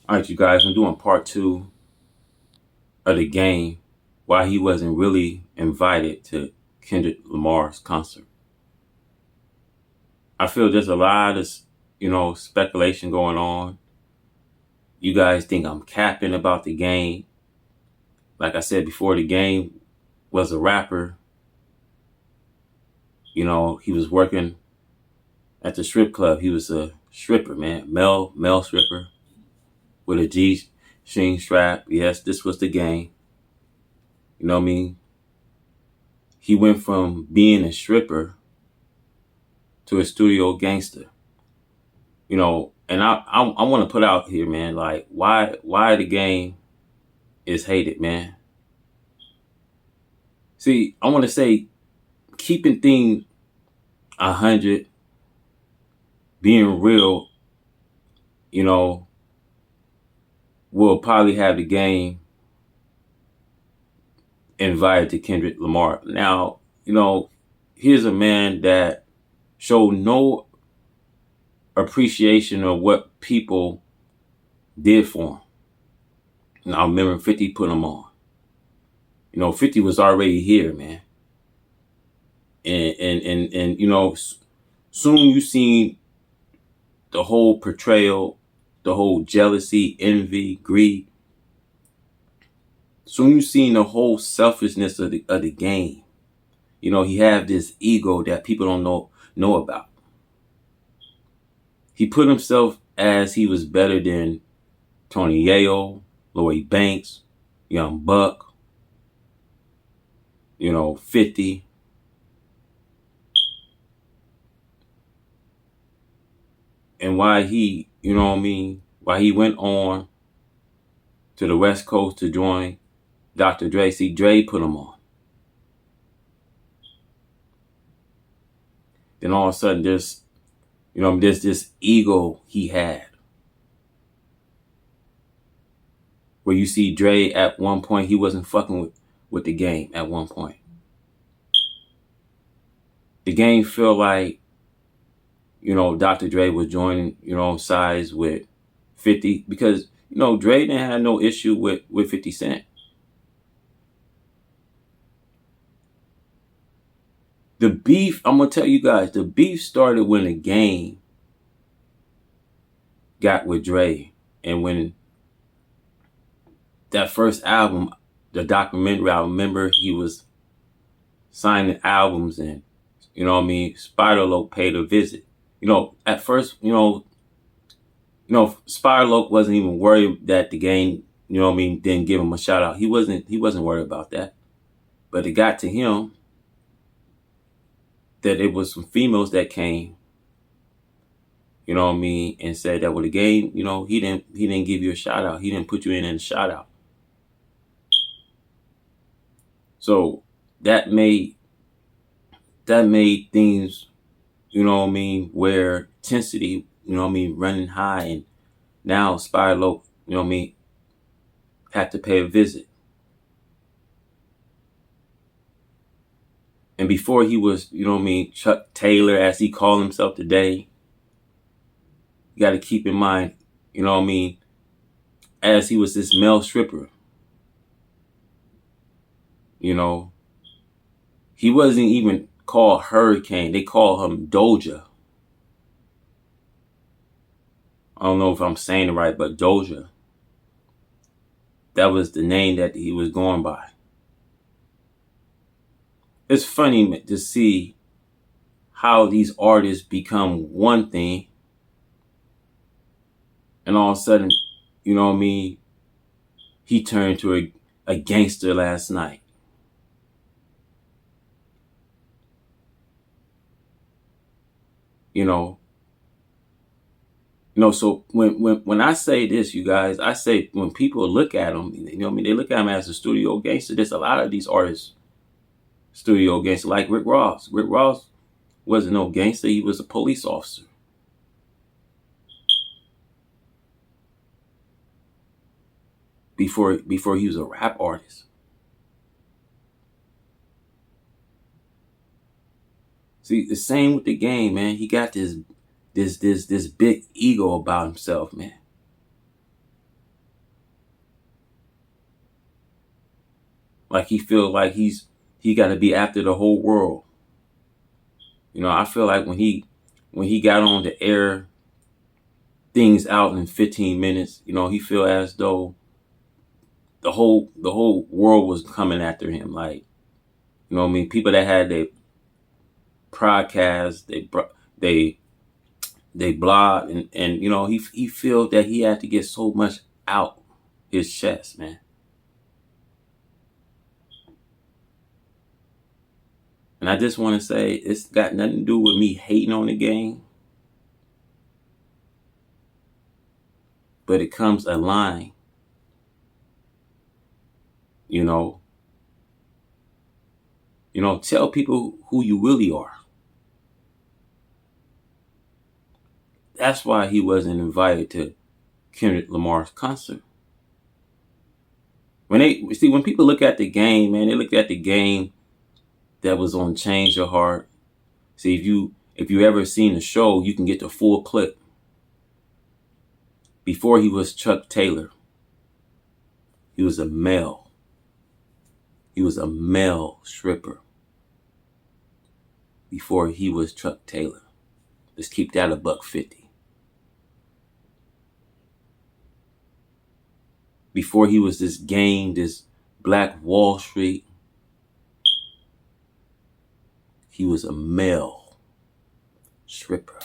All right, you guys, I'm doing part two of the game why he wasn't really invited to Kendrick Lamar's concert. I feel there's a lot of, speculation going on. You guys think I'm capping about the game. Like I said before, the game was a rapper. He was working at the strip club. He was a stripper, man. Male stripper with a G-string strap. Yes, this was the game. You know what I mean? He went from being a stripper to a studio gangster. And I want to put out here, man, like why the game is hated, man. See, I want to say keeping things 100, being real, you know, will probably have the game invited to Kendrick Lamar. Now, here's a man that showed no appreciation of what people did for him. Now, I remember 50 put him on. 50 was already here, man. And soon you seen the whole portrayal, the whole jealousy, envy, greed. Soon you seen the whole selfishness of the game. He have this ego that people don't know about. He put himself as he was better than Tony Yayo, Lloyd Banks, Young Buck, 50. And why he, why he went on to the West Coast to join Dr. Dre. See, Dre put him on. Then all of a sudden there's this ego he had. Where you see Dre at one point, he wasn't fucking with the game at one point. The game feel like, Dr. Dre was joining, sides with 50 because, Dre didn't have no issue with 50 Cent. The beef, I'm going to tell you guys, the beef started when the game got with Dre. And when that first album, the documentary, I remember he was signing albums and, Spider-Loc paid a visit. At first, Spider-Loc wasn't even worried that the game, didn't give him a shout out. He wasn't worried about that. But it got to him that it was some females that came, and said that with the game, he didn't give you a shout out. He didn't put you in a shout out. So that made things, where intensity, running high, and now Spider-Loc, had to pay a visit. And before he was, Chuck Taylor, as he called himself today, you got to keep in mind, as he was this male stripper, he wasn't even called Hurricane. They called him Doja. I don't know if I'm saying it right, but Doja. That was the name that he was going by. It's funny to see how these artists become one thing and all of a sudden, he turned to a gangster last night. So when I say this, you guys, I say when people look at him, they look at him as a studio gangster. There's a lot of these artists, studio gangster, like Rick Ross. Rick Ross wasn't no gangster. He was a police officer. Before he was a rap artist. See, the same with the game, man. He got this big ego about himself, man. Like he feel like he got to be after the whole world. I feel like when he got on to air things out in 15 minutes, he feel as though the whole world was coming after him. Like, what I mean, people that had their podcast, they they blog, and he feel that he had to get so much out his chest, man. And I just want to say, it's got nothing to do with me hating on the game, but it comes a line, you know, tell people who you really are. That's why he wasn't invited to Kendrick Lamar's concert. When people look at the game, man, they look at the game that was on Change Your Heart. See, if you ever seen the show, you can get the full clip. Before he was Chuck Taylor, he was a male. He was a male stripper before he was Chuck Taylor. Let's keep that $1.50. Before he was this gang, this Black Wall Street, he was a male stripper.